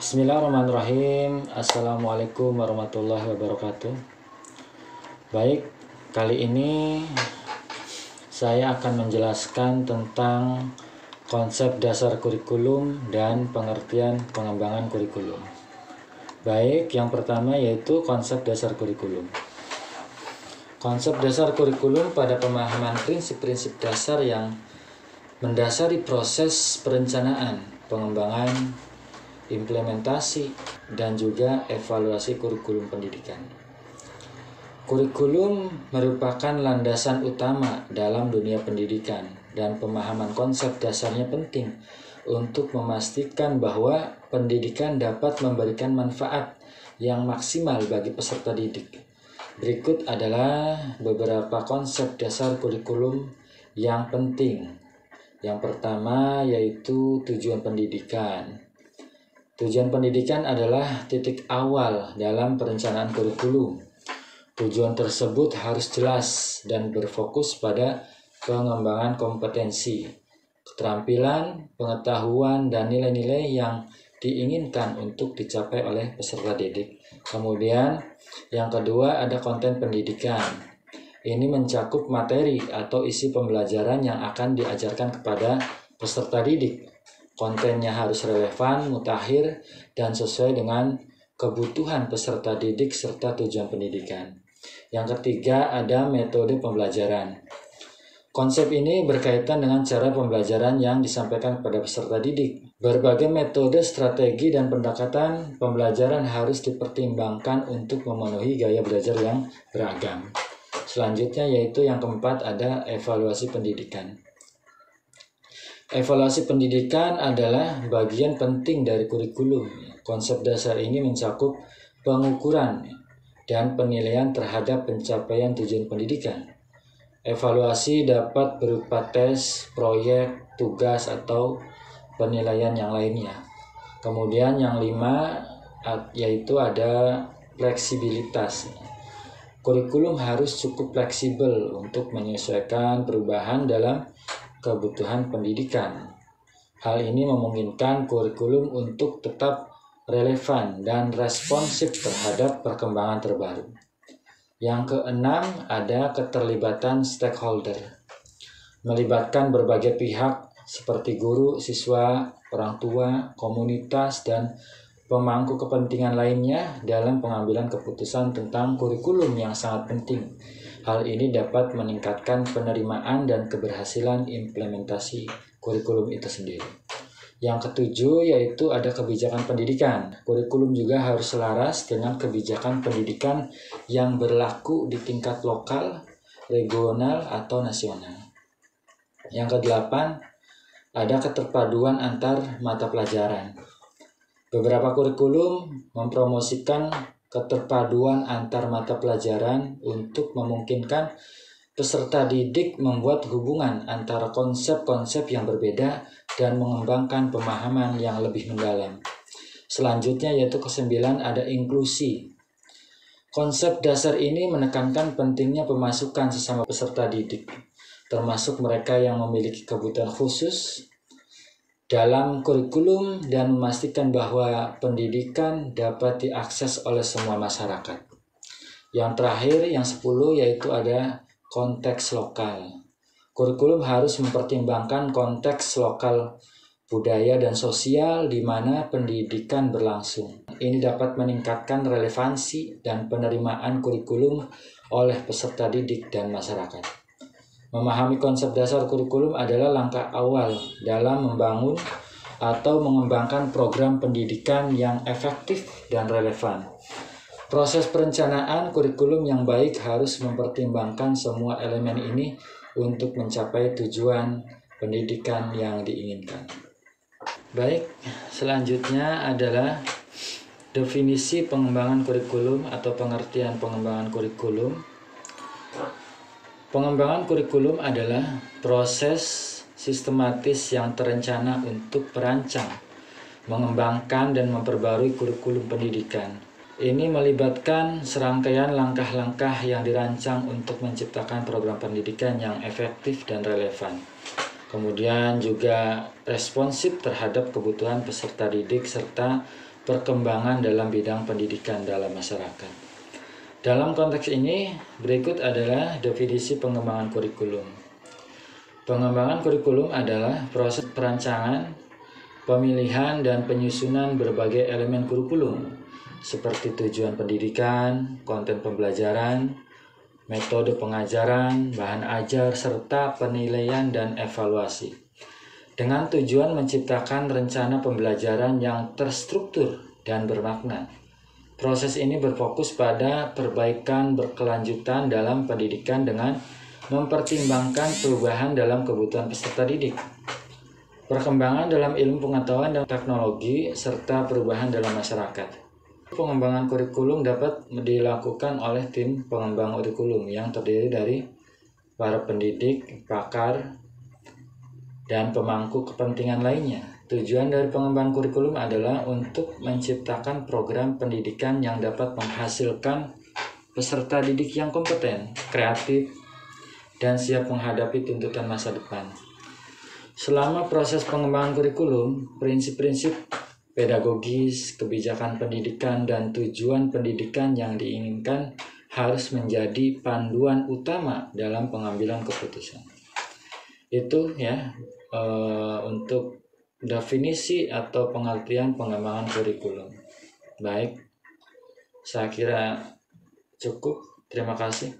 Bismillahirrahmanirrahim. Assalamualaikum warahmatullahi wabarakatuh. Baik, kali ini saya akan menjelaskan tentang konsep dasar kurikulum dan pengertian pengembangan kurikulum. Baik, yang pertama yaitu konsep dasar kurikulum. Konsep dasar kurikulum pada pemahaman prinsip-prinsip dasar yang mendasari proses perencanaan, pengembangan, implementasi, dan juga evaluasi kurikulum pendidikan. Kurikulum merupakan landasan utama dalam dunia pendidikan, dan pemahaman konsep dasarnya penting untuk memastikan bahwa pendidikan dapat memberikan manfaat yang maksimal bagi peserta didik. Berikut adalah beberapa konsep dasar kurikulum yang penting. Yang pertama yaitu tujuan pendidikan. Tujuan pendidikan adalah titik awal dalam perencanaan kurikulum. Tujuan tersebut harus jelas dan berfokus pada pengembangan kompetensi, keterampilan, pengetahuan, dan nilai-nilai yang diinginkan untuk dicapai oleh peserta didik. Kemudian, yang kedua ada konten pendidikan. Ini mencakup materi atau isi pembelajaran yang akan diajarkan kepada peserta didik. Kontennya harus relevan, mutakhir, dan sesuai dengan kebutuhan peserta didik serta tujuan pendidikan. Yang ketiga ada metode pembelajaran. Konsep ini berkaitan dengan cara pembelajaran yang disampaikan kepada peserta didik. Berbagai metode, strategi, dan pendekatan pembelajaran harus dipertimbangkan untuk memenuhi gaya belajar yang beragam. Selanjutnya yaitu yang keempat ada evaluasi pendidikan. Evaluasi pendidikan adalah bagian penting dari kurikulum. Konsep dasar ini mencakup pengukuran dan penilaian terhadap pencapaian tujuan pendidikan. Evaluasi dapat berupa tes, proyek, tugas, atau penilaian yang lainnya. Kemudian yang 5 yaitu ada fleksibilitas. Kurikulum harus cukup fleksibel untuk menyesuaikan perubahan dalam kebutuhan pendidikan. Hal ini memungkinkan kurikulum untuk tetap relevan dan responsif terhadap perkembangan terbaru. Yang keenam ada keterlibatan stakeholder. Melibatkan berbagai pihak seperti guru, siswa, orang tua, komunitas, dan pemangku kepentingan lainnya dalam pengambilan keputusan tentang kurikulum yang sangat penting. Hal ini dapat meningkatkan penerimaan dan keberhasilan implementasi kurikulum itu sendiri. Yang ketujuh yaitu ada kebijakan pendidikan. Kurikulum juga harus selaras dengan kebijakan pendidikan yang berlaku di tingkat lokal, regional, atau nasional. Yang kedelapan ada keterpaduan antar mata pelajaran. Beberapa kurikulum mempromosikan keterpaduan antar mata pelajaran untuk memungkinkan peserta didik membuat hubungan antara konsep-konsep yang berbeda dan mengembangkan pemahaman yang lebih mendalam. Selanjutnya yaitu kesembilan ada inklusi. Konsep dasar ini menekankan pentingnya pemasukan sesama peserta didik, termasuk mereka yang memiliki kebutuhan khusus dalam kurikulum dan memastikan bahwa pendidikan dapat diakses oleh semua masyarakat. Yang terakhir, yang 10 yaitu ada konteks lokal. Kurikulum harus mempertimbangkan konteks lokal budaya dan sosial di mana pendidikan berlangsung. Ini dapat meningkatkan relevansi dan penerimaan kurikulum oleh peserta didik dan masyarakat. Memahami konsep dasar kurikulum adalah langkah awal dalam membangun atau mengembangkan program pendidikan yang efektif dan relevan. Proses perencanaan kurikulum yang baik harus mempertimbangkan semua elemen ini untuk mencapai tujuan pendidikan yang diinginkan. Baik, selanjutnya adalah definisi pengembangan kurikulum atau pengertian pengembangan kurikulum. Pengembangan kurikulum adalah proses sistematis yang terencana untuk merancang, mengembangkan, dan memperbarui kurikulum pendidikan. Ini melibatkan serangkaian langkah-langkah yang dirancang untuk menciptakan program pendidikan yang efektif dan relevan. Kemudian juga responsif terhadap kebutuhan peserta didik serta perkembangan dalam bidang pendidikan dalam masyarakat. Dalam konteks ini, berikut adalah definisi pengembangan kurikulum. Pengembangan kurikulum adalah proses perancangan, pemilihan, dan penyusunan berbagai elemen kurikulum, seperti tujuan pendidikan, konten pembelajaran, metode pengajaran, bahan ajar, serta penilaian dan evaluasi, dengan tujuan menciptakan rencana pembelajaran yang terstruktur dan bermakna. Proses ini berfokus pada perbaikan berkelanjutan dalam pendidikan dengan mempertimbangkan perubahan dalam kebutuhan peserta didik, perkembangan dalam ilmu pengetahuan dan teknologi, serta perubahan dalam masyarakat. Pengembangan kurikulum dapat dilakukan oleh tim pengembang kurikulum yang terdiri dari para pendidik, pakar, dan pemangku kepentingan lainnya. Tujuan dari pengembangan kurikulum adalah untuk menciptakan program pendidikan yang dapat menghasilkan peserta didik yang kompeten, kreatif, dan siap menghadapi tuntutan masa depan. Selama proses pengembangan kurikulum, prinsip-prinsip pedagogis, kebijakan pendidikan, dan tujuan pendidikan yang diinginkan harus menjadi panduan utama dalam pengambilan keputusan. Itu ya untuk definisi atau pengertian pengembangan kurikulum. Baik, saya kira cukup. Terima kasih.